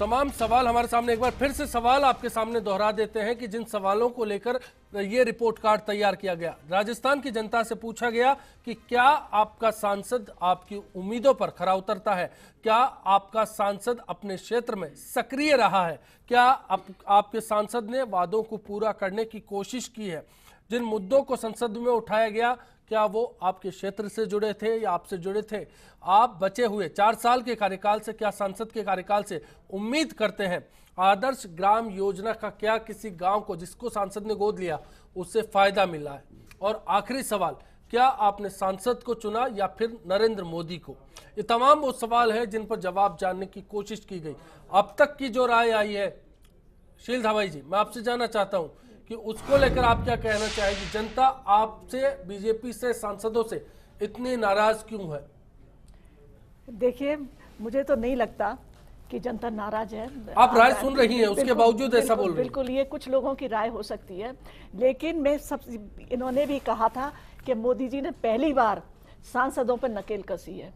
तमाम सवाल हमारे सामने, एक बार फिर से सवाल आपके सामने दोहरा देते हैं कि जिन सवालों को लेकर ये रिपोर्ट कार्ड तैयार किया गया। राजस्थान की जनता से पूछा गया कि क्या आपका सांसद आपकी उम्मीदों पर खरा उतरता है, क्या आपका सांसद अपने क्षेत्र में सक्रिय रहा है, क्या आपके सांसद ने वादों को पूरा करने की कोशिश की है, जिन मुद्दों को संसद में उठाया गया क्या वो आपके क्षेत्र से जुड़े थे या आपसे जुड़े थे। आप बचे हुए 4 साल के कार्यकाल से, क्या सांसद के कार्यकाल से उम्मीद करते हैं। आदर्श ग्राम योजना का क्या किसी गांव को जिसको सांसद ने गोद लिया उससे फायदा मिला है। और आखिरी सवाल, क्या आपने सांसद को चुना या फिर नरेंद्र मोदी को। ये तमाम वो सवाल है जिन पर जवाब जानने की कोशिश की गई। अब तक की जो राय आई है, शील धावाई जी, मैं आपसे जानना चाहता हूं कि उसको लेकर आप क्या कहना चाहेगी। जनता आपसे, बीजेपी से, सांसदों से इतनी नाराज क्यों है। देखिए, मुझे तो नहीं लगता कि जनता नाराज है। आप राय सुन रही हैं, उसके बावजूद ऐसा बोल रही हैं। बिल्कुल, ये कुछ लोगों की राय हो सकती है, लेकिन मैं सब, इन्होंने भी कहा था कि मोदी जी ने पहली बार सांसदों पर नकेल कसी है।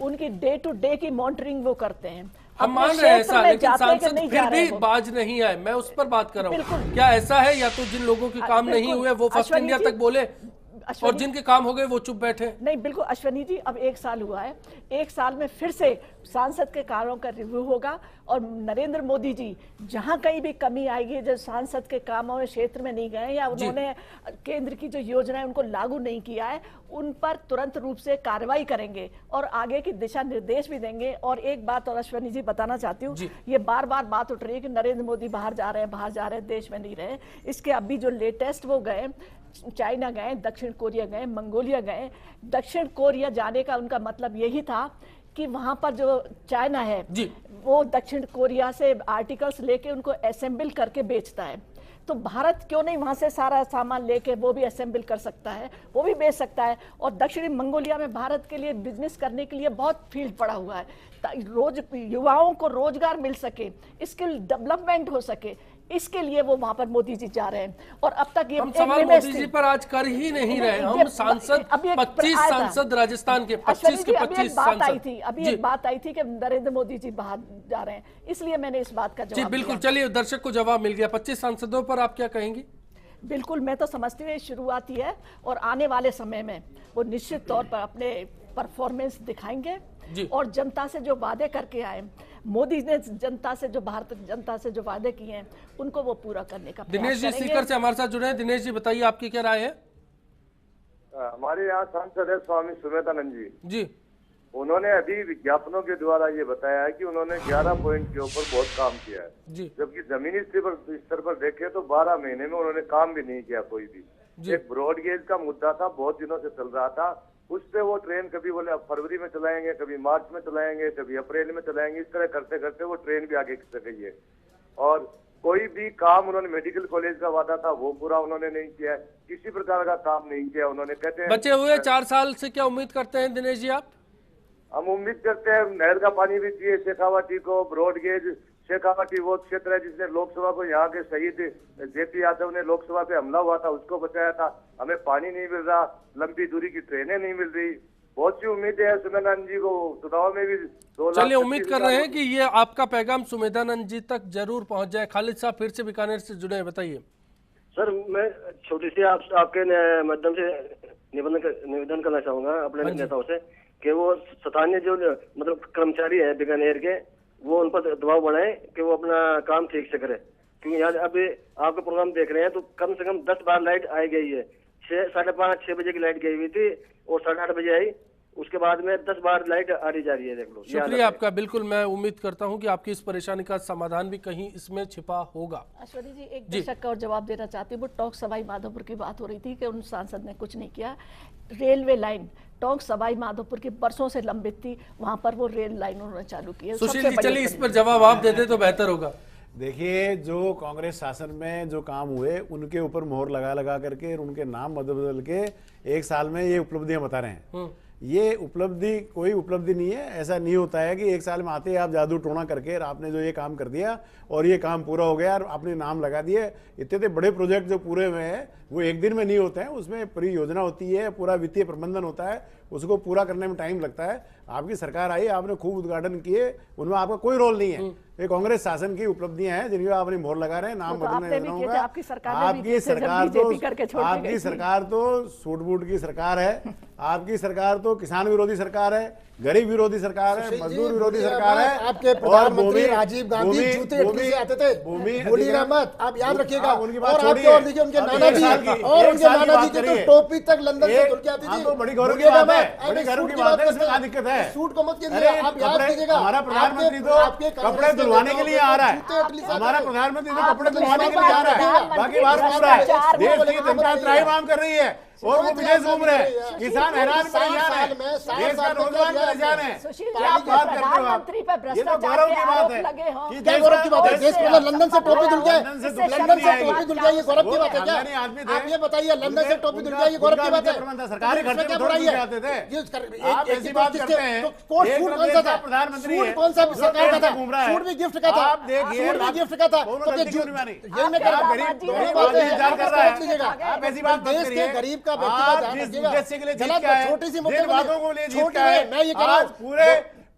उनकी डे टू डे की मॉनिटरिंग वो करते हैं। हम मान रहे हैं ऐसा, लेकिन सांसद फिर भी बाज नहीं आए। मैं उस पर बात कर रहा हूँ, क्या ऐसा है या तो जिन लोगों के काम नहीं हुए वो फर्स्ट इंडिया तक बोले और जिनके काम हो गए वो चुप बैठे। नहीं, बिल्कुल अश्वनी जी, अब 1 साल हुआ है, 1 साल में फिर से सांसद के कार्यों का रिव्यू होगा और नरेंद्र मोदी जी जहां कहीं भी कमी आएगी, जो सांसद के कामों में क्षेत्र में नहीं गए या उन्होंने केंद्र की जो योजना है उनको लागू नहीं किया है, उन पर तुरंत रूप से कार्रवाई करेंगे और आगे की दिशा निर्देश भी देंगे। और एक बात और अश्वनी जी बताना चाहती हूँ, ये बार बार बात उठ रही है कि नरेंद्र मोदी बाहर जा रहे हैं, देश में नहीं रहे। इसके अभी जो लेटेस्ट वो गए, चाइना गए, दक्षिण कोरिया गए, मंगोलिया गए। दक्षिण कोरिया जाने का उनका मतलब यही था कि वहां पर जो चाइना है वो दक्षिण कोरिया से आर्टिकल्स लेके उनको असेंबल करके बेचता है, तो भारत क्यों नहीं वहां से सारा सामान लेके वो भी असेंबल कर सकता है, वो भी बेच सकता है। और दक्षिणी मंगोलिया में भारत के लिए बिजनेस करने के लिए बहुत फील्ड पड़ा हुआ है, रोज युवाओं को रोजगार मिल सके, स्किल डेवलपमेंट हो सके, इसके लिए वो वहां पर मोदी जी जा रहे हैं। और अब तक ये हम सवाल मोदी जी पर आज कर ही नहीं रहे। हम सांसद 25 सांसद राजस्थान के 25 के 25 बात आई थी, अभी एक बात आई थी कि नरेंद्र मोदी जी बाहर जा रहे हैं, इसलिए मैंने इस बात का जवाब बिल्कुल। चलिए, दर्शक को जवाब मिल गया। 25 सांसदों पर आप क्या कहेंगी। बिल्कुल, मैं तो समझती हूँ शुरुआत ही है और आने वाले समय में वो निश्चित तौर पर अपने परफॉर्मेंस दिखाएंगे और जनता से जो वादे करके आए, मोदी ने जनता से, जो भारत जनता से जो वादे किए हैं उनको वो पूरा करने का प्रयास दिनेश जी सीकर से हमारे साथ जुड़े हैं। दिनेश जी बताइए, आपकी क्या राय है। हमारे यहाँ सांसद है स्वामी सुमेधानंद जी, उन्होंने अभी विज्ञापनों के द्वारा ये बताया है कि उन्होंने 11 पॉइंट के ऊपर बहुत काम किया है, जबकि जमीनी स्तर पर देखे तो 12 महीने में उन्होंने काम भी नहीं किया कोई भी। एक ब्रॉडगेज का मुद्दा था, बहुत दिनों से चल रहा था, उस पे वो ट्रेन कभी बोले अब फरवरी में चलाएंगे, कभी मार्च में चलाएंगे, कभी अप्रैल में चलाएंगे, इस तरह करते करते वो ट्रेन भी आगे खिसक गई है। और कोई भी काम उन्होंने, मेडिकल कॉलेज का वादा था वो पूरा उन्होंने नहीं किया, किसी प्रकार का काम नहीं किया उन्होंने। कहते हैं बचे हुए 4 साल से क्या उम्मीद करते हैं दिनेश जी आप। हम उम्मीद करते हैं नहर का पानी भी चाहिए शेखावाटी को, ब्रॉडगेज। शेखावाटी वो क्षेत्र है जिसने लोकसभा को, यहाँ के शहीद जेपी यादव ने लोकसभा पे हमला हुआ था उसको बचाया था। हमें पानी नहीं मिल रहा, लंबी दूरी की ट्रेनें नहीं मिल रही, बहुत सी उम्मीदें हैं सुमेधानंद जी को। चुनाव में भी 2 लाख। चलिए, उम्मीद कर रहे हैं कि ये आपका पैगाम सुमेधानंद जी तक जरूर पहुंच जाए। खालिद साहब फिर से बीकानेर से जुड़े हैं, बताइए। सर, मैं छोटी सी आपके माध्यम से निवेदन करना चाहूंगा अपने नेताओं से कि वो स्थानीय जो मतलब कर्मचारी है बीकानेर के, वो उन पर दबाव बनाए कि वो अपना काम ठीक से करे। क्योंकि यहाँ अभी आपका प्रोग्राम देख रहे हैं तो कम से कम 10 बार लाइट आई गई है। 5:30-6 बजे की लाइट गई हुई थी और 8:30 बजे आई, उसके बाद में 10 बार लाइट आ रही जा रही है। देख लो, शुक्रिया आपका। बिल्कुल, मैं उम्मीद करता हूं कि आपकी इस परेशानी का समाधान भी कहीं इसमें छिपा होगा। अश्वनी जी, एक दर्शक का और जवाब देना चाहती हूँ। वो टोंक सवाई माधोपुर की बात हो रही थी कि उन सांसद ने कुछ नहीं किया। रेलवे लाइन टोंक सवाई माधोपुर की बरसों से लंबित थी, वहां पर वो रेल लाइन उन्होंने चालू की है। सुशील जी, चलिए इस पर जवाब आप देते तो बेहतर होगा। देखिए, जो कांग्रेस शासन में जो काम हुए उनके ऊपर मोहर लगा लगा करके उनके नाम बदल बदल के 1 साल में ये उपलब्धियां बता रहे हैं। ये उपलब्धि कोई उपलब्धि नहीं है। ऐसा नहीं होता है कि 1 साल में आते ही आप जादू टोना करके आपने जो ये काम कर दिया और ये काम पूरा हो गया और आपने नाम लगा दिए। इतने बड़े प्रोजेक्ट जो पूरे हुए हैं, वो एक दिन में नहीं होते हैं, उसमें पूरी योजना होती है, पूरा वित्तीय प्रबंधन होता है, उसको पूरा करने में टाइम लगता है। आपकी सरकार आई, आपने खूब उद्घाटन किए, उनमें आपका कोई रोल नहीं है। ये कांग्रेस शासन की उपलब्धियां हैं जिनकी आपने मोहर लगा रहे हैं, नाम बदलने होगा। आपकी सरकार तो सूट बूट की सरकार है, आपकी सरकार तो किसान विरोधी सरकार है, गरीब विरोधी सरकार है, मजदूर विरोधी सरकार है। आपके प्रधानमंत्री राजीव गांधी जूते इटली से आते थे, भूलिएगा मत, आप याद रखिएगा। उनकी और आपके और देखिए उनके नाना जी, और उनके नाना जी की तो टोपी तक लंदन से धुल के आती थी। बड़ी गौरव की बात है, बड़ी गौरव की बात है, इसमें क्या दिक्कत है? सूट को मत कीजिएगा, आप याद कीजिएगा। हमारा प्रधानमंत्री तो कपड़े धुलवाने के लिए आ रहा है, हमारा प्रधानमंत्री तो कपड़े धुलवाने के लिए आ रहा है, बाकी बात घूम रहा है। देश की जनता त्राहिमाम कर रही है और वो विदेश घूम रहे हैं, किसान हैरान परेशान है, देश का नौजवान परेशान है। क्या बात करते हो आप? ये तो गौरव की बात है कि क्या गौरव की बात है? देश में लंदन से टोपी धुल गया, लंदन से टोपी धुल गया, ये गौरव की बात है क्या? आप ये बताइए, लंदन से टोपी धुल गया, ये गौरव की बात है? सरकारी खर्चे में थोड़ा नीचे आते थे, आप ऐसी बात करते हैं। कोट सूट कौन सा था? प्रधानमंत्री सूट कौन सा सरकार का था? घूम रहा है, सूट भी गिफ्ट का था, आप देखिए, सूट भी गिफ्ट का था। तो ये मैं कह रहा हूं, गरीब दोनों बातें इंतजार कर रहा है, लीजिएगा। आप ऐसी बात देश के गरीब का व्यक्तिगत उद्देश्य के लिए जीत क्या है, छोटी सी जिन बातों को लिए जीत क्या है, मैं ये कह रहा हूं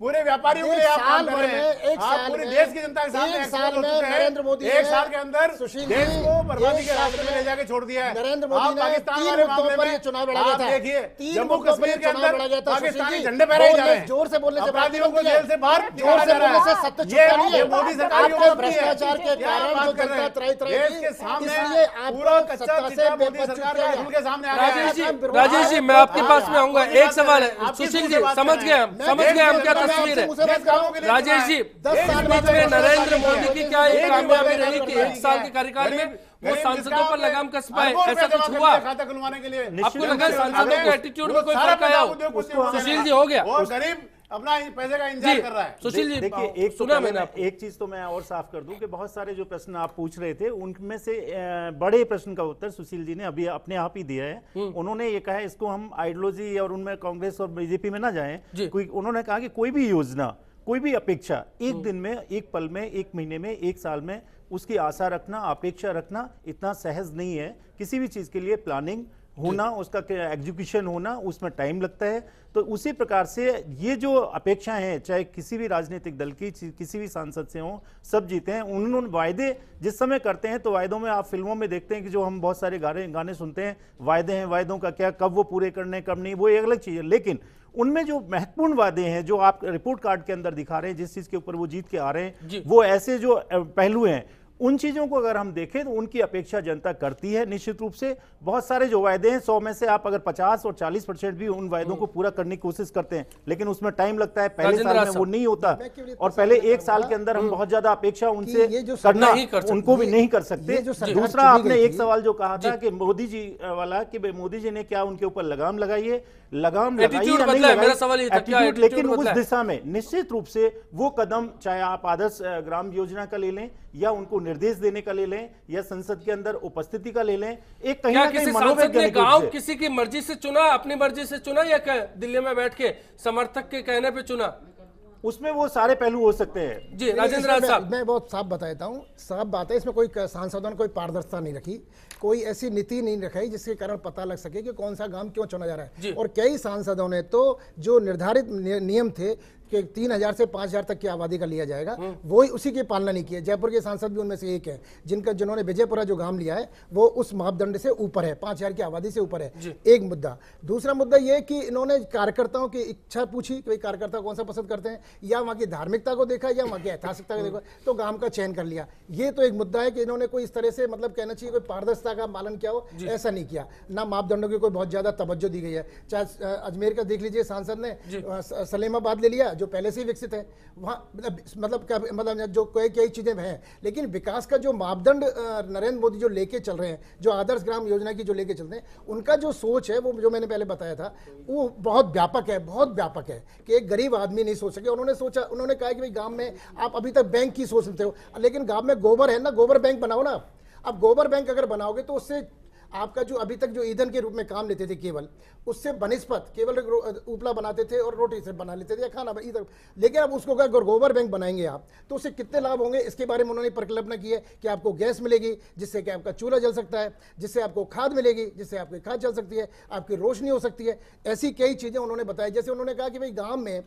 पूरे व्यापारियों के लिए आप काम कर रहे हैं, आप पूरे देश की जनता के सामने साल में नरेंद्र मोदी एक साल के अंदर देश को बर्बादी के रास्ते में ले जाके छोड़ दिया है। नरेंद्र मोदी ने पाकिस्तान 3 वाले मुद्दों मामले पर में ये चुनाव लड़ा गया था, देखिए जम्मू कश्मीर के अंदर पाकिस्तानी झंडे फहराए जा रहे हैं, जोर से बोलने से अपराधियों को जेल से बाहर जोर से बोलने से सत्य छुपता नहीं है। मोदी सरकार की भ्रष्टाचार के कारण जो जनता देश के सामने इसलिए पूरा कच्चा चिट्ठा मोदी सरकार का खुल के सामने आ गया है। राजेश जी, मैं आपके पास में आऊंगा, एक सवाल है। सुशील जी, समझ गए हम क्या तस्वीर है। राजेश जी, 10 साल बीच में नरेंद्र मोदी की क्या एक कामयाबी रही कि 1 साल के कार्यकाल में वो सांसदों पर लगाम कस पाए, ऐसा कुछ हुआ? खाता खुलवाने के लिए आपको लगा सांसदों के एटीट्यूड में कोई फर्क आया हो? सुशील जी, हो गया, गरीब अपना पैसे का इंतजार कर रहा है। सुशील जी, देखिए, एक सुना मैंने आपको। एक चीज तो मैं और साफ कर दूं कि बहुत सारे जो प्रश्न आप पूछ रहे थे उनमें से बड़े प्रश्न का उत्तर सुशील जी ने अभी अपने आप ही दिया है। उन्होंने ये कहा इसको हम आइडियोलॉजी और उनमें कांग्रेस और बीजेपी में ना जाएं। उन्होंने कहा कि कोई भी योजना, कोई भी अपेक्षा एक दिन में, एक पल में, एक महीने में, एक साल में उसकी आशा रखना, अपेक्षा रखना इतना सहज नहीं है। किसी भी चीज के लिए प्लानिंग होना, उसका एग्जीक्यूशन होना, उसमें टाइम लगता है। तो उसी प्रकार से ये जो अपेक्षाएं हैं, चाहे किसी भी राजनीतिक दल की, किसी भी सांसद से हो, सब जीते हैं। उन्होंने वायदे जिस समय करते हैं तो वायदों में, आप फिल्मों में देखते हैं कि जो हम बहुत सारे गाने सुनते हैं, वायदे हैं, वायदों का क्या, कब वो पूरे करने कब नहीं, वो एक अलग चीज है। लेकिन उनमें जो महत्वपूर्ण वादे हैं जो आप रिपोर्ट कार्ड के अंदर दिखा रहे हैं, जिस चीज के ऊपर वो जीत के आ रहे हैं, वो ऐसे जो पहलू हैं, उन चीजों को अगर हम देखें तो उनकी अपेक्षा जनता करती है निश्चित रूप से। बहुत सारे जो वायदे हैं 100 में से आप अगर 50 और 40% भी उन वायदों को पूरा करने की कोशिश करते हैं, लेकिन उसमें टाइम लगता है, पहले साल में वो नहीं होता, और पहले 1 साल के अंदर हम बहुत ज्यादा अपेक्षा उनसे करना उनको भी नहीं कर सकते। दूसरा, आपने एक सवाल जो कहा था कि मोदी जी वाला, कि मोदी जी ने क्या उनके ऊपर लगाम लगाई है, लगाम लगाई या नहीं लगाई, लेकिन उस दिशा में निश्चित रूप से वो कदम, चाहे आप आदर्श ग्राम योजना का ले लें या उनको निर्देश देने का ले लें या संसद के अंदर उपस्थिति का ले लें, एक कहीं ना कहीं मनोवैज्ञानिक गांव किसी की मर्जी से चुना, अपनी मर्जी से चुना, या दिल्ली में बैठ के समर्थक के कहने पे चुना? उसमें वो सारे पहलू हो सकते हैं। जी राजेंद्र साहब, मैं बहुत साफ बताता हूँ, साफ बात है, इसमें कोई सांसदों ने कोई पारदर्शिता नहीं रखी, कोई ऐसी नीति नहीं रखाई जिसके कारण पता लग सके कि कौन सा गांव क्यों चुना जा रहा है। और कई सांसदों ने तो जो निर्धारित नियम थे कि 3000 से 5000 तक की आबादी का लिया जाएगा, वही उसी की पालना नहीं की है। जयपुर के सांसद भी उनमें से एक है, जिन्होंने विजयपुरा जो गांव लिया है वो उस मापदंड से ऊपर है, 5000 की आबादी से ऊपर है। एक मुद्दा। दूसरा मुद्दा यह कि इन्होंने कार्यकर्ताओं की इच्छा पूछी कि कार्यकर्ता कौन सा पसंद करते हैं, या वहां की धार्मिकता को देखा या वहां की ऐतिहासिकता को देखा, तो गांव का चयन कर लिया। ये तो एक मुद्दा है कि इन्होंने कोई इस तरह से, मतलब कहना चाहिए कोई पारदर्शिता का पालन किया हो, ऐसा नहीं किया। ना मापदंडों की कोई बहुत ज्यादा तवज्जो दी गई है। चाहे अजमेर का देख लीजिए, सांसद ने सलेमाबाद ले लिया जो पहले से ही विकसित है, वहां मतलब जो कई चीजें हैं, लेकिन विकास का जो मापदंड नरेंद्र मोदी जो लेके चल रहे हैं, जो आदर्श ग्राम योजना की जो लेके चलते हैं, उनका जो सोच है, वो जो मैंने पहले बताया था, वो बहुत व्यापक है, बहुत व्यापक है कि एक गरीब आदमी नहीं सोच सके। उन्होंने कहा कि भाई गांव में आप अभी तक बैंक की सोचते हो, लेकिन गांव में गोबर है ना, गोबर बैंक बनाओ ना। अब गोबर बैंक अगर बनाओगे तो उससे आपका जो अभी तक जो ईंधन के रूप में काम लेते थे केवल, उससे बनिस्पत केवल उपला बनाते थे और रोटी से बना लेते थे या खाना ईंधन, लेकिन अब उसको अगर गोबर बैंक बनाएंगे आप तो उससे कितने लाभ होंगे, इसके बारे में उन्होंने परिकल्पना की है कि आपको गैस मिलेगी जिससे कि आपका चूल्हा जल सकता है, जिससे आपको खाद मिलेगी जिससे आपकी खाद चल सकती है, आपकी रोशनी हो सकती है। ऐसी कई चीजें उन्होंने बताई। जैसे उन्होंने कहा कि भाई गांव में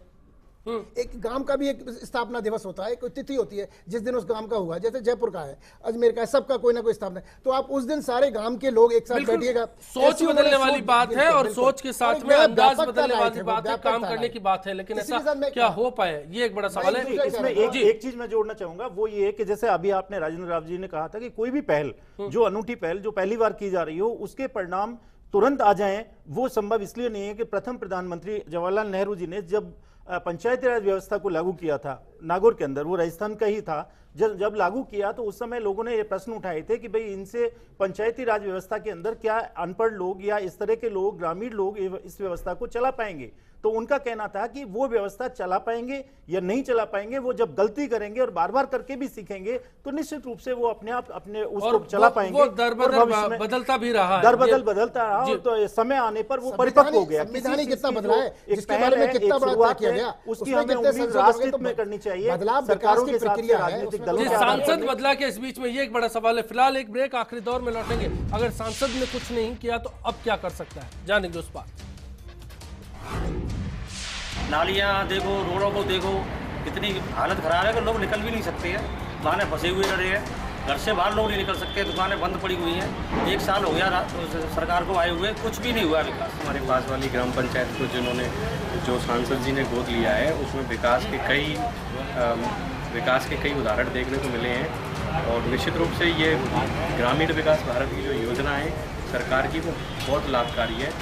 एक गांव का भी एक स्थापना दिवस होता है, कोई तिथि होती है जिस दिन उस गांव का हुआ, जैसे जयपुर का है, अजमेर का है, सबका कोई ना कोई स्थापना है, तो आप उस दिन सारे गांव के लोग एक साथ बैठिएगा। सोच बदलने वाली बात है और सोच के साथ में अंदाज बदलने वाली बात है, काम करने की बात है, लेकिन ऐसा क्या हो पाए ये एक बड़ा सवाल है। इसमें एक चीज मैं जोड़ना चाहूंगा, वो ये है कि जैसे अभी आपने राजेंद्र राव जी ने कहा था कि कोई भी पहल जो अनूठी पहल जो पहली बार की जा रही हो उसके परिणाम तुरंत आ जाएं, वो संभव इसलिए नहीं है कि प्रथम प्रधानमंत्री जवाहरलाल नेहरू जी ने जब पंचायती राज व्यवस्था को लागू किया था नागौर के अंदर, वो राजस्थान का ही था, जब लागू किया तो उस समय लोगों ने ये प्रश्न उठाए थे कि भाई इनसे पंचायती राज व्यवस्था के अंदर क्या अनपढ़ लोग या इस तरह के लोग, ग्रामीण लोग इस व्यवस्था को चला पाएंगे। तो उनका कहना था कि वो व्यवस्था चला पाएंगे या नहीं चला पाएंगे, वो जब गलती करेंगे और बार बार करके भी सीखेंगे तो निश्चित रूप से वो अपने आप अपने उसको चला पाएंगे। वो दर बदल बदलता भी रहा है, दर बदल बदलता रहा, तो समय आने पर वो परिपक्व हो गया। संविधान कितना बदला है, जिसके बारे में कितना बड़ा किया गया, उसकी हमें उम्मीद राष्ट्र में करनी चाहिए, सरकारों के साथ राजनीतिक दलों के। सांसद बदला के इस बीच में ये एक बड़ा सवाल है। फिलहाल एक ब्रेक, आखिरी दौर में लौटेंगे। अगर सांसद ने कुछ नहीं किया तो अब क्या कर सकता है, जानेंगे उस पर। नालियाँ देखो, रोडों को देखो, कितनी हालत खराब है कि लोग निकल भी नहीं सकते हैं, दुकानें फंसे हुए रहे हैं, घर से बाहर लोग नहीं निकल सकते, दुकानें बंद पड़ी हुई हैं। 1 साल हो गया सरकार को आए हुए, कुछ भी नहीं हुआ विकास। हमारे पास वाली ग्राम पंचायत को जिन्होंने जो सांसद जी ने गोद लिया है उसमें विकास के कई उदाहरण देखने को मिले हैं और निश्चित रूप से ये ग्रामीण विकास भारत की जो योजना है सरकार की वो बहुत लाभकारी है।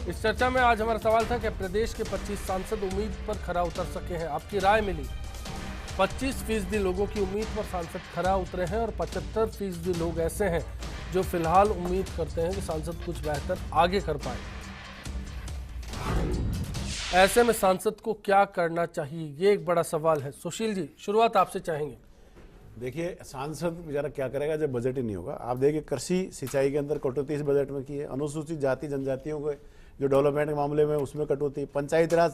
इस चर्चा में आज हमारा सवाल था कि प्रदेश के 25 सांसद उम्मीद पर खरा उतर सके हैं, आपकी राय मिली। 25% लोगों की उम्मीद पर सांसद खरा उतरे हैं और 75% लोग ऐसे हैं जो फिलहाल उम्मीद करते हैं कि सांसद कुछ बेहतर आगे कर पाए। ऐसे में सांसद को क्या करना चाहिए, ये एक बड़ा सवाल है। सुशील जी, शुरुआत आपसे चाहेंगे। देखिए, सांसद बेचारा क्या करेगा जब बजट ही नहीं होगा। आप देखिए, कृषि सिंचाई के अंदर कटौती इस बजट में की है, अनुसूचित जाति जनजातियों को जो डेवलपमेंट के मामले में उसमें कटौती, पंचायत राज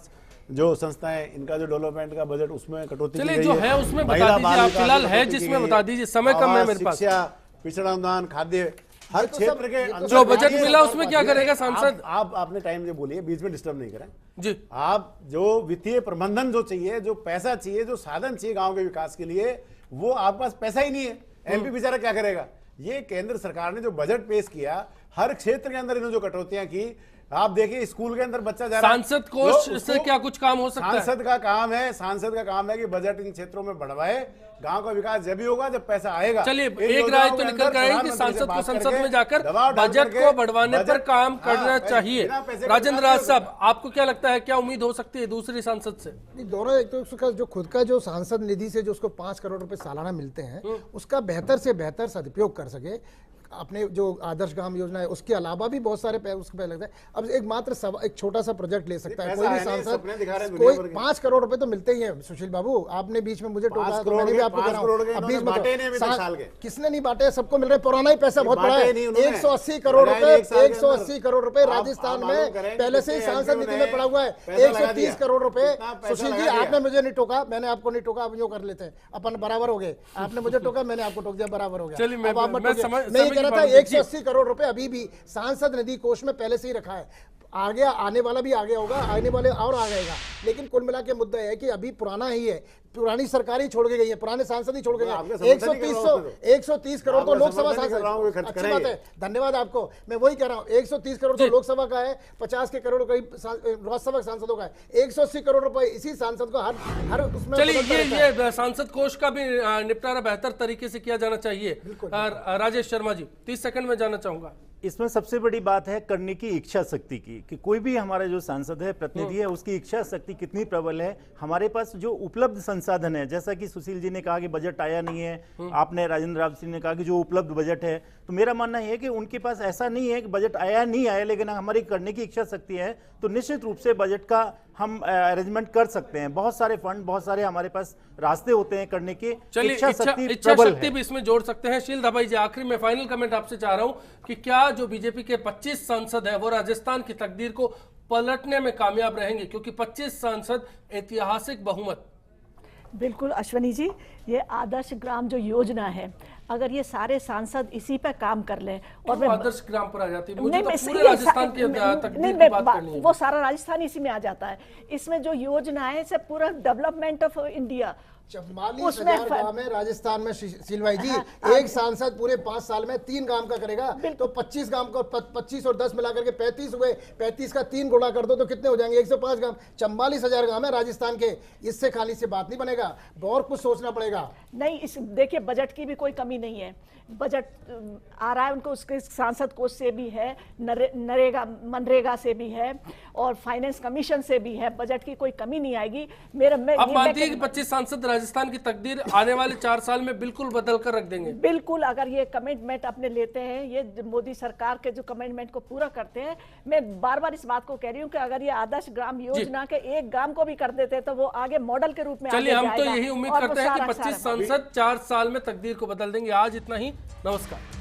जो संस्थाएं इनका जो डेवलपमेंट का बजट उसमें कटौती की गई जो है उसमें बता दीजिए, आप फिलहाल है जिसमें बता दीजिए, समय कम है मेरे पास। शिक्षा, पिछड़ा अनुदान, खाद्य, हर क्षेत्र के जो बजट मिला उसमें क्या करेगा सांसद? आप अपने टाइम से बोलिए, बीच में डिस्टर्ब नहीं करें जी। आप जो वित्तीय प्रबंधन जो चाहिए, जो पैसा चाहिए, जो साधन चाहिए गांव के विकास के लिए, वो आपके पास पैसा ही नहीं है। एमपी बेचारा क्या करेगा? ये केंद्र सरकार ने जो बजट पेश किया, हर क्षेत्र के अंदर इन्होंने जो कटौतियां की, आप देखिए स्कूल के अंदर बच्चा जा रहा है, सांसद कोष से क्या कुछ काम हो सकता है? सांसद का काम है कि बजट इन क्षेत्रों में बढ़वाए। गांव का विकास जब भी होगा जब पैसा आएगा। चलिए, एक राय तो निकल कर आई कि सांसद को संसद में जाकर बजट को बढ़वाने पर काम करना चाहिए। राजेंद्र राज साहब, आपको क्या लगता है, क्या उम्मीद हो सकती है दूसरी सांसद से? दोनों, एक तो उसका जो खुद का जो सांसद निधि से जो उसको 5 करोड़ रुपए सालाना मिलते हैं, उसका बेहतर से बेहतर सदुपयोग कर सके। अपने जो आदर्श ग्राम योजना है उसके अलावा भी बहुत सारे उसके पे लगता है। अब एक मात्र एक छोटा सा प्रोजेक्ट ले सकता है कोई भी सांसद, कोई 5 करोड़ रुपए तो मिलते ही हैं। सुशील बाबू, आपने बीच में मुझे टोका, तो मैंने भी आपको किसने नहीं बांटे, सबको मिल रहे। पुराना ही पैसा बहुत बड़ा है, 180 करोड़ रुपए, 180 करोड़ रुपए राजस्थान में पहले से ही सांसद निधि में पड़ा हुआ है। 130 करोड़ रुपए। सुशील जी, आपने मुझे नहीं टोका, मैंने आपको नहीं टोका, अब यूं कर लेते हैं, अपन बराबर हो गए। आपने मुझे टोका, मैंने आपको टोक दिया, बराबर हो गया। 180 करोड़ रुपए अभी भी सांसद निधि कोष में पहले से ही रखा है। आ गया, आने वाला भी आ गया होगा, आने वाले और आ जाएगा। लेकिन कुल मिला के मुद्दा है कि अभी पुराना ही है, पुरानी सरकार ही छोड़ के गई है, पुराने सांसद ही छोड़ के गए। 130 करोड़ तो लोकसभा सांसद, अच्छी बात है, धन्यवाद आपको। मैं वही कह रहा हूँ, 130 करोड़ तो लोकसभा का है, 50 के करोड़ करीब राज्यसभा सांसदों का है, 180 करोड़ रुपए इसी सांसद को हर उसमें। चलिए ये सांसद कोष का भी निपटारा बेहतर तरीके से किया जाना चाहिए। राजेश शर्मा जी 30 सेकंड में जाना चाहूंगा। इसमें सबसे बड़ी बात है करने की इच्छा शक्ति की, कि कोई भी हमारा जो सांसद है, प्रतिनिधि है, उसकी इच्छा शक्ति कितनी प्रबल है। हमारे पास जो उपलब्ध संसाधन है, जैसा कि सुशील जी ने कहा कि बजट आया नहीं है, आपने राजेंद्र राव सिंह ने कहा कि जो उपलब्ध बजट है, तो मेरा मानना है कि उनके पास ऐसा नहीं है कि बजट आया नहीं आया, लेकिन हमारी करने की इच्छा शक्ति है तो निश्चित रूप से बजट का हम अरेंजमेंट कर सकते हैं। बहुत सारे फंड, बहुत सारे हमारे पास रास्ते होते हैं करने के। इच्छा शक्ति भी इसमें जोड़ सकते हैं। शील दबाई जी, आखिरी में फाइनल कमेंट आपसे चाह रहा हूं कि क्या जो बीजेपी के 25 सांसद है वो राजस्थान की तकदीर को पलटने में कामयाब रहेंगे, क्योंकि 25 सांसद ऐतिहासिक बहुमत। बिल्कुल अश्वनी जी, ये आदर्श ग्राम जो योजना है, अगर ये सारे सांसद इसी पे काम कर लें और मैं आदर्श ग्राम पर आ जाती है, मुझे तो पूरे राजस्थान की तकदीर की बात करनी है। वो सारा राजस्थान इसी में आ जाता है। इसमें जो योजना है से पूरा डेवलपमेंट ऑफ इंडिया 44,000 गांव है राजस्थान में शील भाई जी। एक सांसद पूरे 5 साल में 3 गांव का करेगा, तो 25 गांव को 25 और 10 मिलाकर के 35 हुए। 35 का 3 गुणा कर दो तो कितने हो जाएंगे? 105 गांव। 44,000 गांव है राजस्थान के। इससे खाली से बात नहीं बनेगा, बहुत कुछ सोचना पड़ेगा। नहीं, इस देखिए बजट की भी कोई कमी नहीं है। बजट आ रहा है उनको, उसके सांसद कोष से भी है, नरेगा मनरेगा से भी है और फाइनेंस कमीशन से भी है। बजट की कोई कमी नहीं आएगी। आप मानती है कि 25 सांसद राजस्थान की तकदीर आने वाले 4 साल में बिल्कुल बदल कर रख देंगे? बिल्कुल, अगर ये कमिटमेंट अपने लेते हैं, ये मोदी सरकार के जो कमिटमेंट को पूरा करते हैं। मैं बार बार इस बात को कह रही हूँ कि अगर ये आदर्श ग्राम योजना के एक गांव को भी कर देते तो वो आगे मॉडल के रूप में। चलिए, हम तो यही उम्मीद करते हैं कि 25 सांसद 4 साल में तकदीर को बदल देंगे। आज इतना ही, नमस्कार।